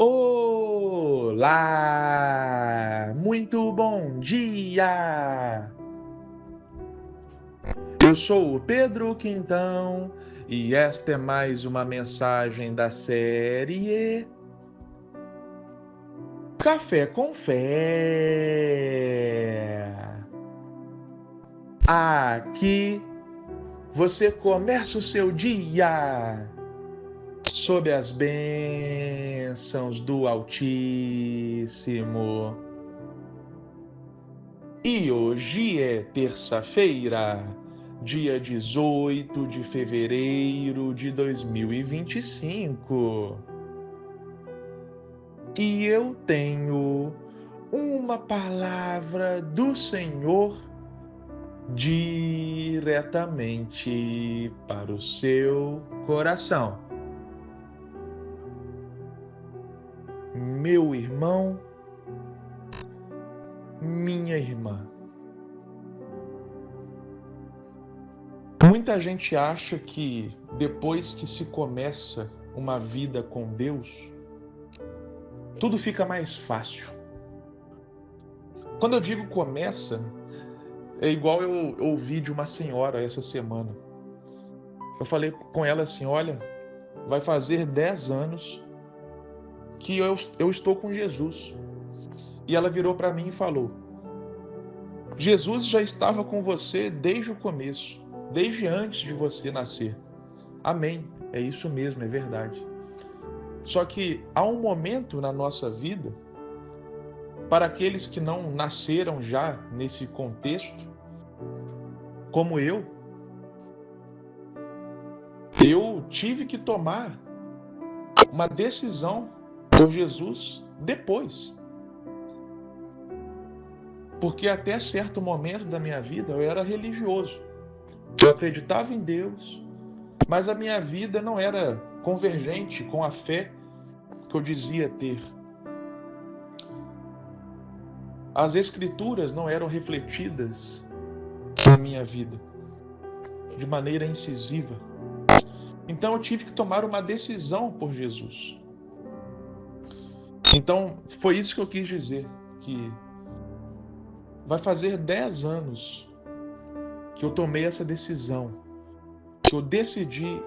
Olá! Muito bom dia! Eu sou o Pedro Quintão e esta é mais uma mensagem da série Café com Fé. Aqui você começa o seu dia sob as bênçãos do Altíssimo. E hoje é terça-feira, dia 18 de fevereiro de 2025. E eu tenho uma palavra do Senhor diretamente para o seu coração. Meu irmão, minha irmã. Muita gente acha que depois que se começa uma vida com Deus, tudo fica mais fácil. Quando eu digo começa, é igual eu ouvi de uma senhora essa semana. Eu falei com ela assim: olha, vai fazer 10 anos que eu estou com Jesus. E ela virou para mim e falou: Jesus já estava com você desde o começo, desde antes de você nascer. Amém, é isso mesmo, é verdade. Só que há um momento na nossa vida, para aqueles que não nasceram já nesse contexto, como eu tive que tomar uma decisão por Jesus depois. Porque até certo momento da minha vida eu era religioso. Eu acreditava em Deus, mas a minha vida não era convergente com a fé que eu dizia ter. As escrituras não eram refletidas na minha vida de maneira incisiva. Então eu tive que tomar uma decisão por Jesus. Então foi isso que eu quis dizer, que vai fazer 10 anos que eu tomei essa decisão, que eu decidi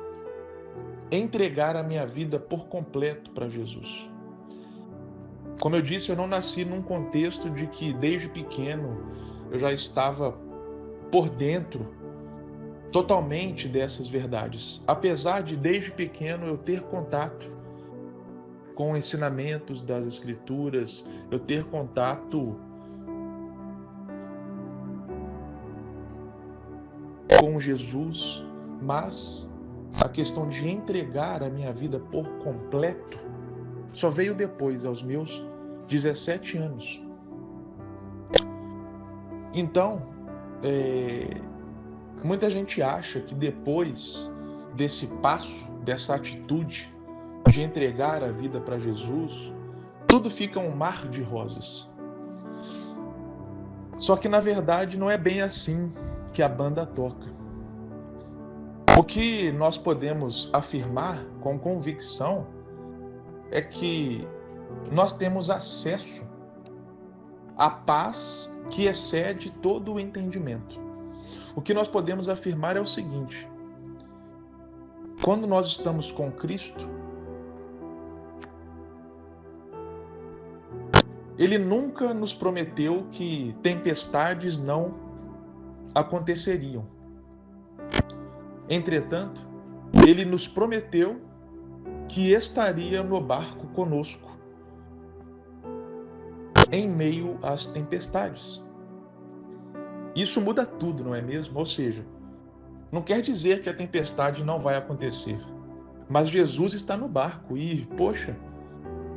entregar a minha vida por completo para Jesus. Como eu disse, eu não nasci num contexto de que desde pequeno eu já estava por dentro totalmente dessas verdades. Apesar de desde pequeno eu ter contato com ensinamentos das Escrituras, eu ter contato com Jesus, mas a questão de entregar a minha vida por completo só veio depois, aos meus 17 anos. Então, muita gente acha que depois desse passo, dessa atitude de entregar a vida para Jesus, tudo fica um mar de rosas. Só que na verdade não é bem assim que a banda toca. O que nós podemos afirmar com convicção é que nós temos acesso à paz que excede todo o entendimento. O que nós podemos afirmar é o seguinte: quando nós estamos com Cristo, Ele nunca nos prometeu que tempestades não aconteceriam. Entretanto, Ele nos prometeu que estaria no barco conosco em meio às tempestades. Isso muda tudo, não é mesmo? Ou seja, não quer dizer que a tempestade não vai acontecer, mas Jesus está no barco e, poxa,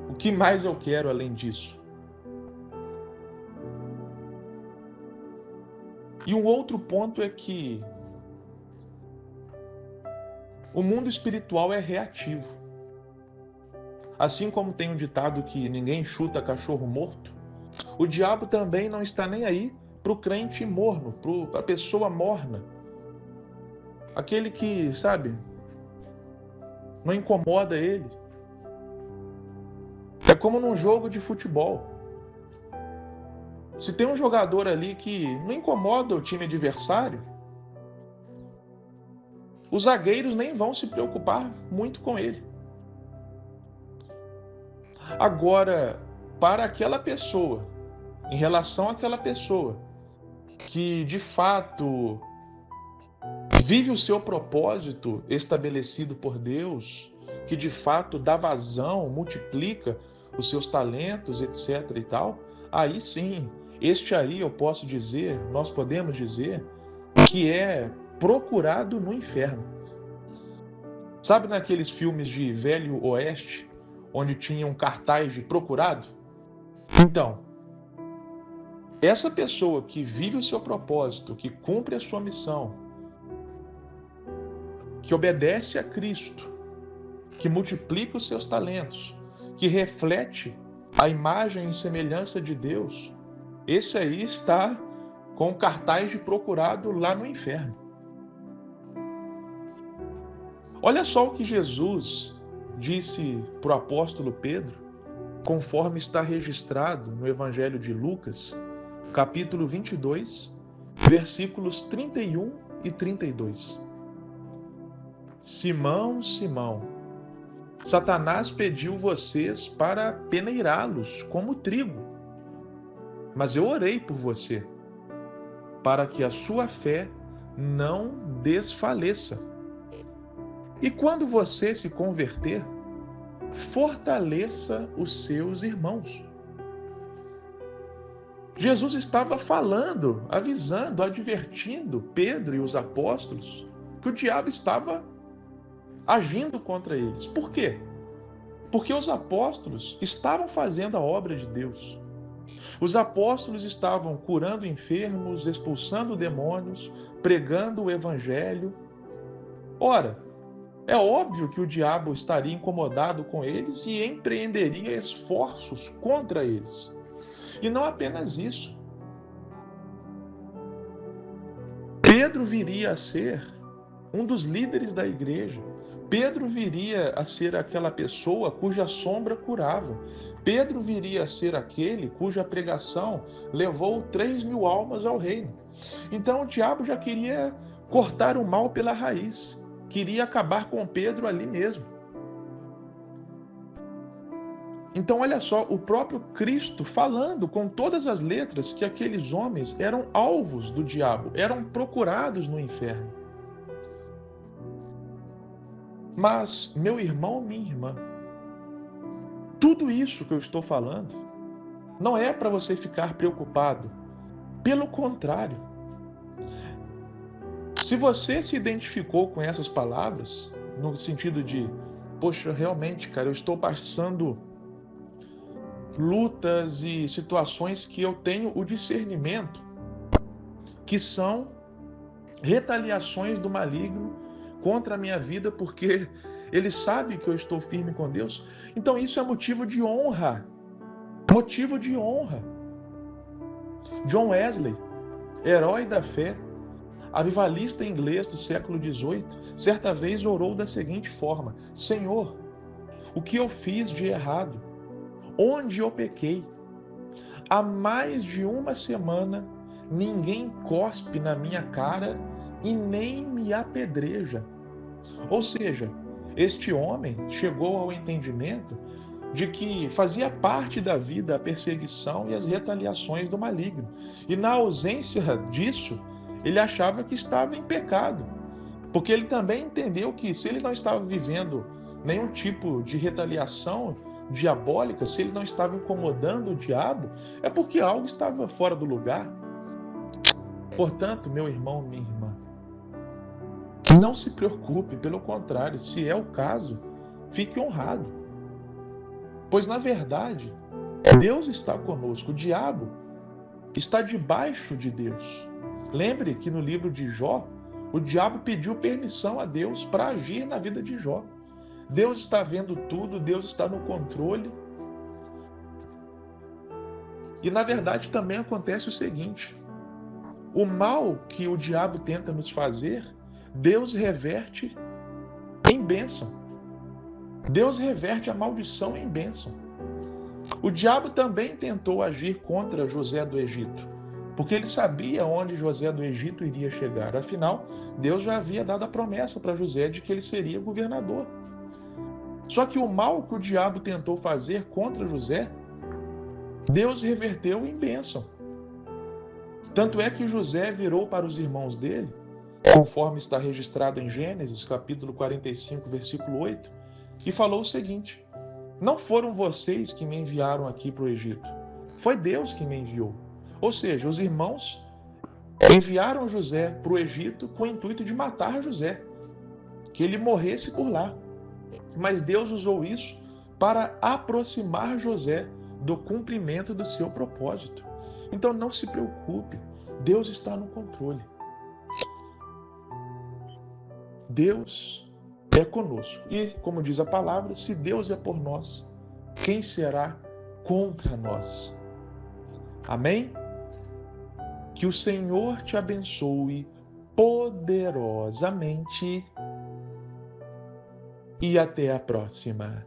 o que mais eu quero além disso? E um outro ponto é que o mundo espiritual é reativo. Assim como tem um ditado que ninguém chuta cachorro morto, o diabo também não está nem aí para o crente morno, para a pessoa morna. Aquele que, sabe, não incomoda ele. como num jogo de futebol. Se tem um jogador ali que não incomoda o time adversário, os zagueiros nem vão se preocupar muito com ele. Agora, para aquela pessoa, em relação àquela pessoa que de fato vive o seu propósito estabelecido por Deus, que de fato dá vazão, multiplica os seus talentos, etc e tal, aí sim, este aí eu posso dizer, nós podemos dizer, que é procurado no inferno. Sabe naqueles filmes de Velho Oeste, onde tinha um cartaz de procurado? Então, essa pessoa que vive o seu propósito, que cumpre a sua missão, que obedece a Cristo, que multiplica os seus talentos, que reflete a imagem e semelhança de Deus, esse aí está com o cartaz de procurado lá no inferno. Olha só o que Jesus disse para o apóstolo Pedro, conforme está registrado no Evangelho de Lucas, capítulo 22, versículos 31 e 32. Simão, Simão, Satanás pediu vocês para peneirá-los como trigo, mas eu orei por você, para que a sua fé não desfaleça. E quando você se converter, fortaleça os seus irmãos. Jesus estava falando, avisando, advertindo Pedro e os apóstolos que o diabo estava agindo contra eles. Por quê? Porque os apóstolos estavam fazendo a obra de Deus. Os apóstolos estavam curando enfermos, expulsando demônios, pregando o evangelho. Ora, é óbvio que o diabo estaria incomodado com eles e empreenderia esforços contra eles. E não apenas isso. Pedro viria a ser um dos líderes da igreja. Pedro viria a ser aquela pessoa cuja sombra curava. Pedro viria a ser aquele cuja pregação levou 3.000 almas ao reino. Então o diabo já queria cortar o mal pela raiz, queria acabar com Pedro ali mesmo. Então olha só, o próprio Cristo falando com todas as letras que aqueles homens eram alvos do diabo, eram procurados no inferno. Mas, meu irmão, minha irmã, tudo isso que eu estou falando não é para você ficar preocupado. Pelo contrário, se você se identificou com essas palavras, no sentido de, poxa, realmente, cara, eu estou passando lutas e situações que eu tenho o discernimento, que são retaliações do maligno contra a minha vida, porque ele sabe que eu estou firme com Deus. Então isso é motivo de honra. Motivo de honra. John Wesley, herói da fé, avivalista inglês do século XVIII, certa vez orou da seguinte forma: Senhor, o que eu fiz de errado? Onde eu pequei? Há mais de uma semana ninguém cospe na minha cara e nem me apedreja. Ou seja, este homem chegou ao entendimento de que fazia parte da vida a perseguição e as retaliações do maligno. E na ausência disso, ele achava que estava em pecado. Porque ele também entendeu que se ele não estava vivendo nenhum tipo de retaliação diabólica, se ele não estava incomodando o diabo, é porque algo estava fora do lugar. Portanto, meu irmão, minha irmã, não se preocupe, pelo contrário, se é o caso, fique honrado. Pois, na verdade, Deus está conosco, o diabo está debaixo de Deus. Lembre que no livro de Jó, o diabo pediu permissão a Deus para agir na vida de Jó. Deus está vendo tudo, Deus está no controle. E na verdade também acontece o seguinte: o mal que o diabo tenta nos fazer, Deus reverte em bênção. Deus reverte a maldição em bênção. O diabo também tentou agir contra José do Egito, porque ele sabia onde José do Egito iria chegar. Afinal, Deus já havia dado a promessa para José de que ele seria governador. Só que o mal que o diabo tentou fazer contra José, Deus reverteu em bênção. Tanto é que José virou para os irmãos dele, conforme está registrado em Gênesis, capítulo 45, versículo 8, e falou o seguinte: não foram vocês que me enviaram aqui para o Egito, foi Deus que me enviou. Ou seja, os irmãos enviaram José para o Egito com o intuito de matar José, que ele morresse por lá. Mas Deus usou isso para aproximar José do cumprimento do seu propósito. Então não se preocupe, Deus está no controle. Deus é conosco. E, como diz a palavra, se Deus é por nós, quem será contra nós? Amém? Que o Senhor te abençoe poderosamente e até a próxima.